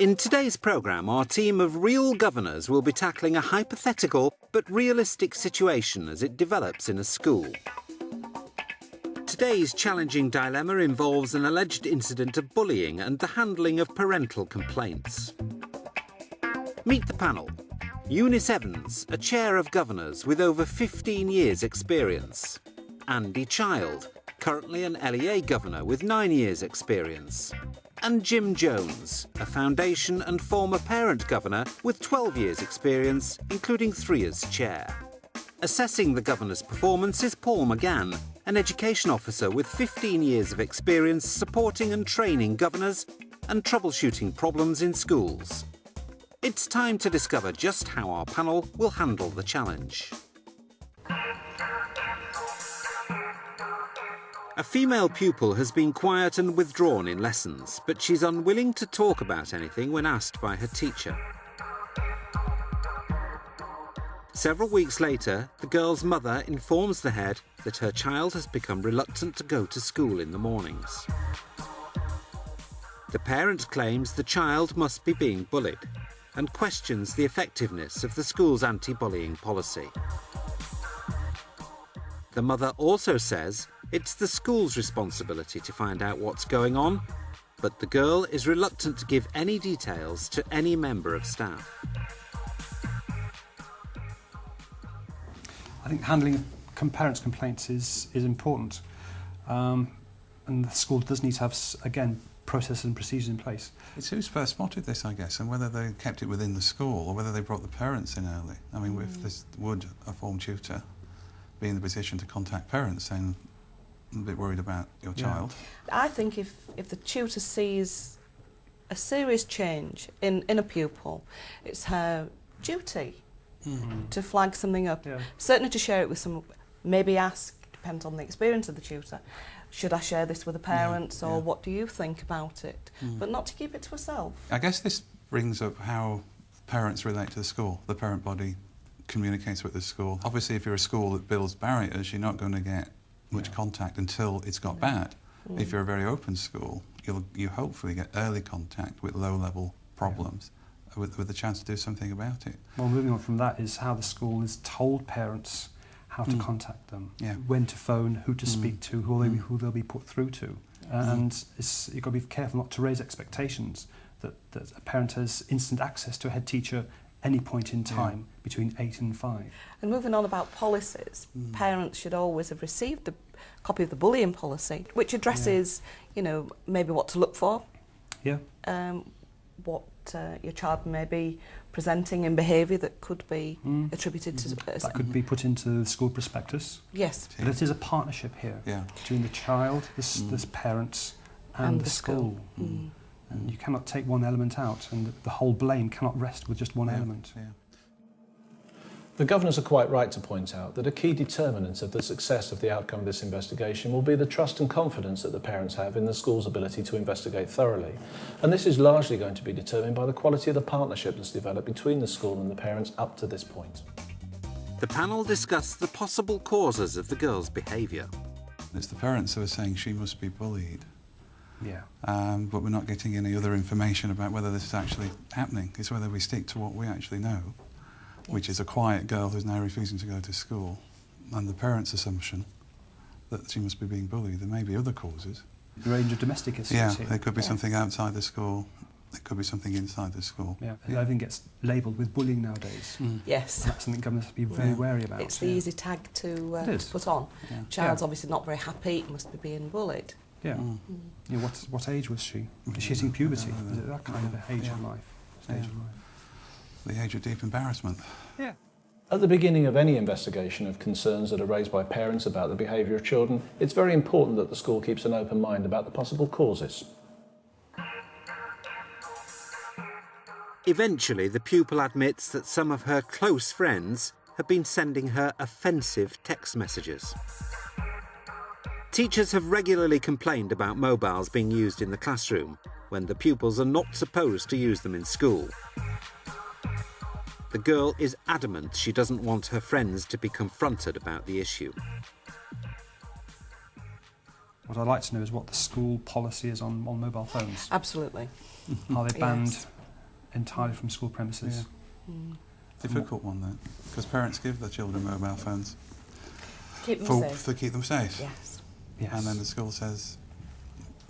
In today's programme, our team of real governors will be tackling a hypothetical but realistic situation as it develops in a school. Today's challenging dilemma involves an alleged incident of bullying and the handling of parental complaints. Meet the panel. Eunice Evans, a chair of governors with over 15 years' experience. Andy Child, currently an LEA governor with 9 years' experience. And Jim Jones, a foundation and former parent governor with 12 years' experience, including 3 as chair. Assessing the governor's performance is Paul McGann, an education officer with 15 years of experience supporting and training governors and troubleshooting problems in schools. It's time to discover just how our panel will handle the challenge. A female pupil has been quiet and withdrawn in lessons, but she's unwilling to talk about anything when asked by her teacher. Several weeks later, the girl's mother informs the head that her child has become reluctant to go to school in the mornings. The parent claims the child must be being bullied and questions the effectiveness of the school's anti-bullying policy. The mother also says it's the school's responsibility to find out what's going on, but the girl is reluctant to give any details to any member of staff. I think handling parents' complaints is important, and the school does need to have, again, processes and procedures in place. It's who's first spotted this, I guess, and whether they kept it within the school or whether they brought the parents in early. I mean, if this would a form tutor be in the position to contact parents, then I'm a bit worried about your child. I think if the tutor sees a serious change in a pupil, it's her duty to flag something up. Certainly to share it with someone, maybe ask, depends on the experience of the tutor, should I share this with the parents or what do you think about it? But not to keep it to herself. I guess this brings up how parents relate to the school. The parent body communicates with the school. Obviously, if you're a school that builds barriers, you're not going to get much contact until it's got bad. If you're a very open school, you hopefully get early contact with low-level problems with the chance to do something about it. Well, moving on from that is how the school has told parents how to contact them, when to phone, who to speak to, who they'll be put through to. And you've got to be careful not to raise expectations that a parent has instant access to a head teacher any point in time between 8 and 5. And moving on about policies, parents should always have received a copy of the bullying policy, which addresses, you know, maybe what to look for, what your child may be presenting in behaviour that could be attributed to... That could be put into the school prospectus. Yes. But it is a partnership here between the child, the parents and the school. And you cannot take one element out, and the whole blame cannot rest with just one element. The governors are quite right to point out that a key determinant of the success of the outcome of this investigation will be the trust and confidence that the parents have in the school's ability to investigate thoroughly. And this is largely going to be determined by the quality of the partnership that's developed between the school and the parents up to this point. The panel discussed the possible causes of the girl's behaviour. It's the parents who are saying she must be bullied. But we're not getting any other information about whether this is actually happening. It's whether we stick to what we actually know, which is a quiet girl who's now refusing to go to school, and the parents' assumption that she must be being bullied. There may be other causes. The range of domestic issues. Yeah, there could be something outside the school. There could be something inside the school. Everything gets labelled with bullying nowadays. Yes. And that's something governors have to be very wary about. It's the easy tag to put on. Child's obviously not very happy, must be being bullied. You know, what age was she? Was she hitting puberty? Is it that kind of age of life? Stage of life? The age of deep embarrassment. At the beginning of any investigation of concerns that are raised by parents about the behaviour of children, it's very important that the school keeps an open mind about the possible causes. Eventually, the pupil admits that some of her close friends have been sending her offensive text messages. Teachers have regularly complained about mobiles being used in the classroom when the pupils are not supposed to use them in school. The girl is adamant she doesn't want her friends to be confronted about the issue. What I'd like to know is what the school policy is on mobile phones. Absolutely. Are they banned entirely from school premises. Yeah. Difficult one then, because parents give their children mobile phones Keep them safe. to keep them safe. Yes. Yes. And then the school says,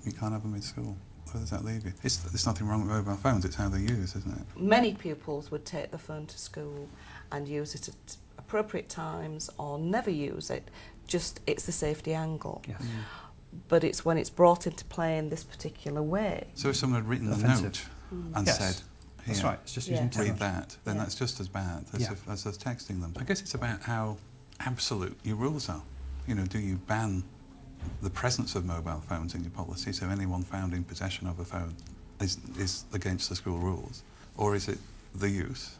you can't have them in school. Where does that leave you? There's nothing wrong with mobile phones, it's how they're used, isn't it? Many pupils would take the phone to school and use it at appropriate times or never use it, just it's the safety angle. Yes. But it's when it's brought into play in this particular way. So if someone had written a Offensive. note and Yes. said, here, That's right, it's just using read technology. that, then Yeah. that's just as bad as, Yeah. as us texting them. I guess it's about how absolute your rules are. You know, do you ban the presence of mobile phones in your policy, so anyone found in possession of a phone is against the school rules? Or is it the use?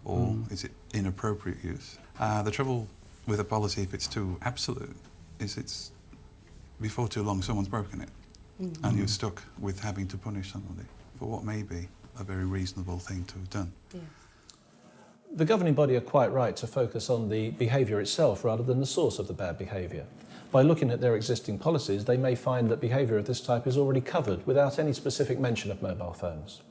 Or is it inappropriate use? The trouble with a policy, if it's too absolute, is it's before too long someone's broken it, and you're stuck with having to punish somebody for what may be a very reasonable thing to have done. Yeah. The governing body are quite right to focus on the behaviour itself rather than the source of the bad behaviour. By looking at their existing policies, they may find that behaviour of this type is already covered without any specific mention of mobile phones.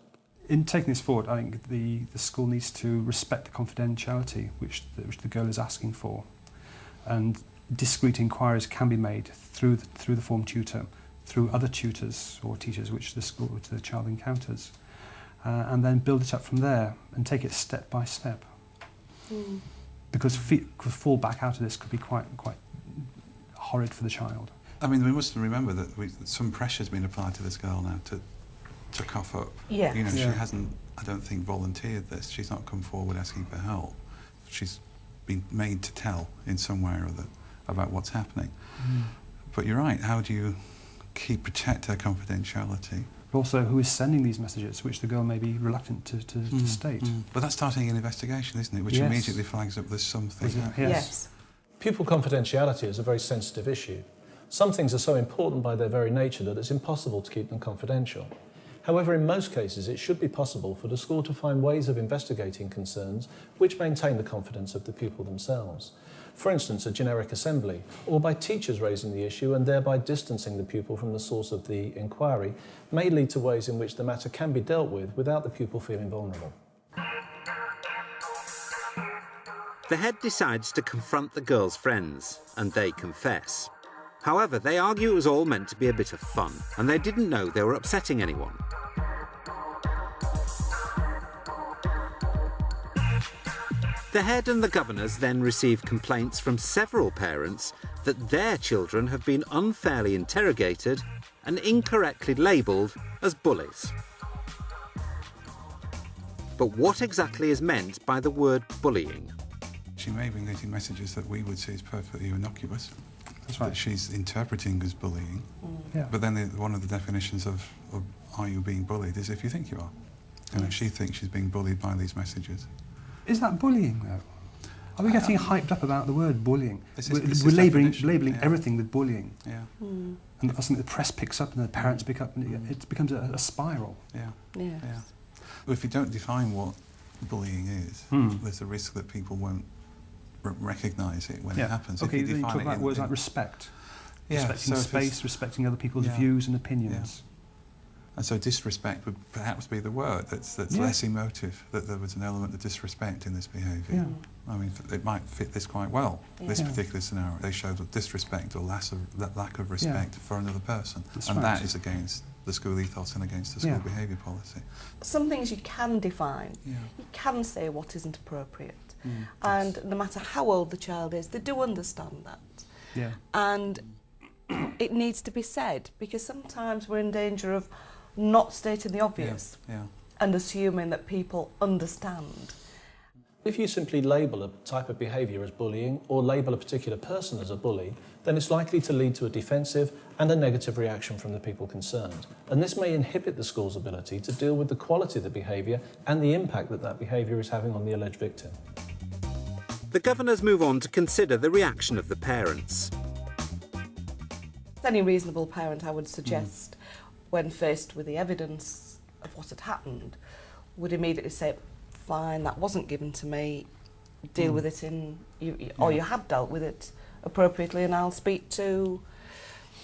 In taking this forward, I think the school needs to respect the confidentiality which the girl is asking for, and discreet inquiries can be made through the form tutor, through other tutors or teachers which the child encounters, and then build it up from there and take it step by step. Because fall back out of this could be quite horrid for the child. I mean, we must remember that some pressure's been applied to this girl now to cough up. Yes. You know, Yeah. she hasn't, I don't think, volunteered this. She's not come forward asking for help. She's been made to tell in some way or other about what's happening. But you're right, how do you protect her confidentiality? But also, who is sending these messages, which the girl may be reluctant to state. But that's starting an investigation, isn't it? Which Yes. immediately flags up there's something. Yes. Pupil confidentiality is a very sensitive issue. Some things are so important by their very nature that it's impossible to keep them confidential. However, in most cases, it should be possible for the school to find ways of investigating concerns which maintain the confidence of the pupil themselves. For instance, a generic assembly, or by teachers raising the issue and thereby distancing the pupil from the source of the inquiry, may lead to ways in which the matter can be dealt with without the pupil feeling vulnerable. The head decides to confront the girl's friends, and they confess. However, they argue it was all meant to be a bit of fun, and they didn't know they were upsetting anyone. The head and the governors then receive complaints from several parents that their children have been unfairly interrogated and incorrectly labelled as bullies. But what exactly is meant by the word bullying? She may be getting messages that we would see as perfectly innocuous. That's right. That she's interpreting as bullying. Yeah. But then one of the definitions of are you being bullied is if you think you are. And if she thinks she's being bullied by these messages. Is that bullying, though? Are we getting hyped up about the word bullying? This We're is labelling definition, everything with bullying. Yeah. And that's something the press picks up and the parents pick up, and it becomes a spiral. Yeah. Yes. Yeah. Well, if you don't define what bullying is, there's a risk that people won't recognise it when it happens. Okay, if then you define talk it about in- words like respect. Yeah, Respecting so if it's- space, respecting other people's Yeah. views and opinions. And so disrespect would perhaps be the word that's Yeah. less emotive, that there was an element of disrespect in this behaviour. Yeah. I mean, it might fit this quite well, this Yeah. particular scenario. They showed disrespect or lack of respect for another person. That's and right. that is against the school ethos and against the school Yeah. behaviour policy. Some things you can define. Yeah. You can say what isn't appropriate. And no matter how old the child is, they do understand that. Yeah. And it needs to be said, because sometimes we're in danger of not stating the obvious Yeah. and assuming that people understand. If you simply label a type of behaviour as bullying or label a particular person as a bully, then it's likely to lead to a defensive and a negative reaction from the people concerned. And this may inhibit the school's ability to deal with the quality of the behaviour and the impact that that behaviour is having on the alleged victim. The governors move on to consider the reaction of the parents. Any reasonable parent, I would suggest, when faced with the evidence of what had happened, would immediately say, fine, that wasn't given to me, deal with it or you have dealt with it appropriately, and I'll speak to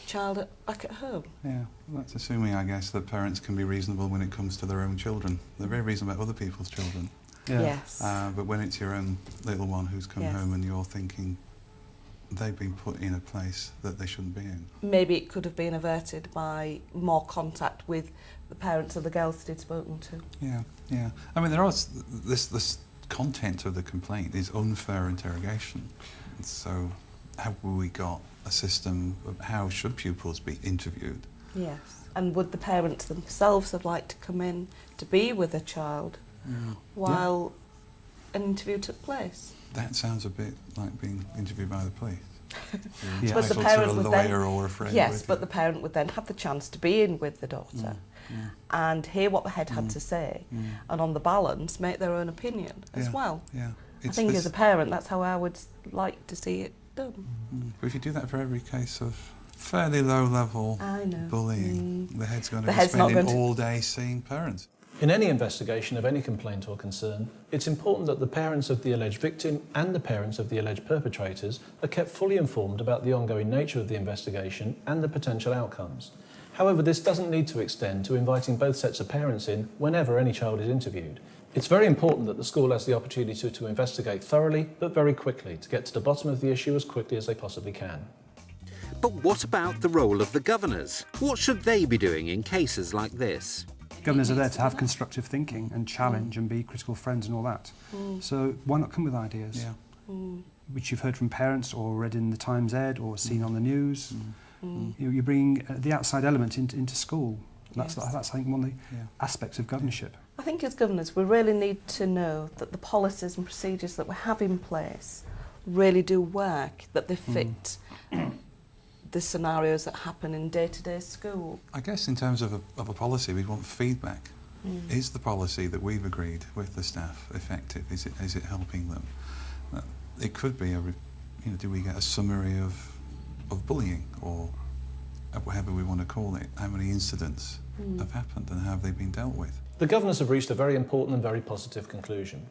child back at home. Yeah, that's assuming, I guess, that parents can be reasonable when it comes to their own children. They're very reasonable about other people's children. Yeah. Yes. But when it's your own little one who's come Yes. home and you're thinking they've been put in a place that they shouldn't be in. Maybe it could have been averted by more contact with the parents of the girls that he'd spoken to. Yeah, yeah. I mean, there are this content of the complaint is unfair interrogation. So, have we got a system of how should pupils be interviewed? Yes. And would the parents themselves have liked to come in to be with a child while an interview took place? That sounds a bit like being interviewed by the police. Yeah. But the To parent a would lawyer then, or a friend. yes, with but you. the parent would then have the chance to be in with the daughter and hear what the head had to say, and on the balance make their own opinion as well. Yeah. I think as a parent, that's how I would like to see it done. But if you do that for every case of fairly low-level I know. bullying, the head's going to The be head's not spending going to- all day seeing parents. In any investigation of any complaint or concern, it's important that the parents of the alleged victim and the parents of the alleged perpetrators are kept fully informed about the ongoing nature of the investigation and the potential outcomes. However, this doesn't need to extend to inviting both sets of parents in whenever any child is interviewed. It's very important that the school has the opportunity to investigate thoroughly, but very quickly, to get to the bottom of the issue as quickly as they possibly can. But what about the role of the governors? What should they be doing in cases like this? Governors are there to have constructive thinking and challenge and be critical friends and all that. So why not come with ideas, which you've heard from parents or read in the Times Ed or seen on the news. You bring the outside element into school. That's I think one of the aspects of governorship. I think as governors, we really need to know that the policies and procedures that we have in place really do work, that they fit the scenarios that happen in day-to-day school. I guess in terms of a policy, we want feedback. Is the policy that we've agreed with the staff effective? Is it helping them? It could be do we get a summary of bullying or whatever we want to call it? How many incidents have happened and how have they been dealt with? The governors have reached a very important and very positive conclusion.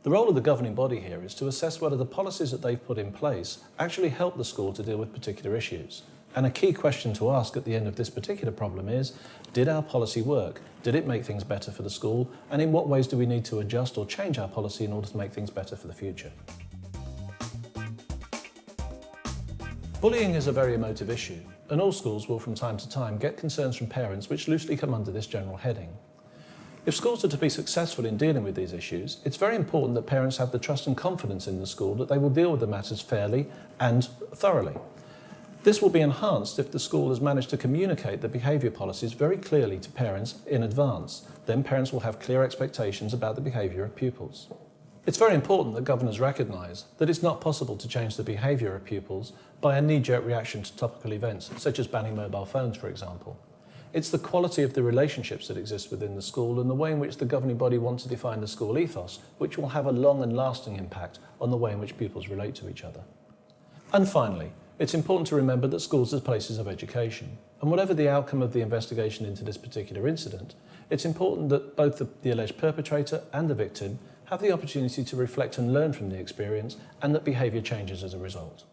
The role of the governing body here is to assess whether the policies that they've put in place actually help the school to deal with particular issues. And a key question to ask at the end of this particular problem is, did our policy work? Did it make things better for the school? And in what ways do we need to adjust or change our policy in order to make things better for the future? Bullying is a very emotive issue, and all schools will from time to time get concerns from parents which loosely come under this general heading. If schools are to be successful in dealing with these issues, it's very important that parents have the trust and confidence in the school that they will deal with the matters fairly and thoroughly. This will be enhanced if the school has managed to communicate the behaviour policies very clearly to parents in advance. Then parents will have clear expectations about the behaviour of pupils. It's very important that governors recognise that it's not possible to change the behaviour of pupils by a knee-jerk reaction to topical events, such as banning mobile phones, for example. It's the quality of the relationships that exist within the school and the way in which the governing body wants to define the school ethos, which will have a long and lasting impact on the way in which pupils relate to each other. And finally, it's important to remember that schools are places of education, and whatever the outcome of the investigation into this particular incident, it's important that both the alleged perpetrator and the victim have the opportunity to reflect and learn from the experience, and that behaviour changes as a result.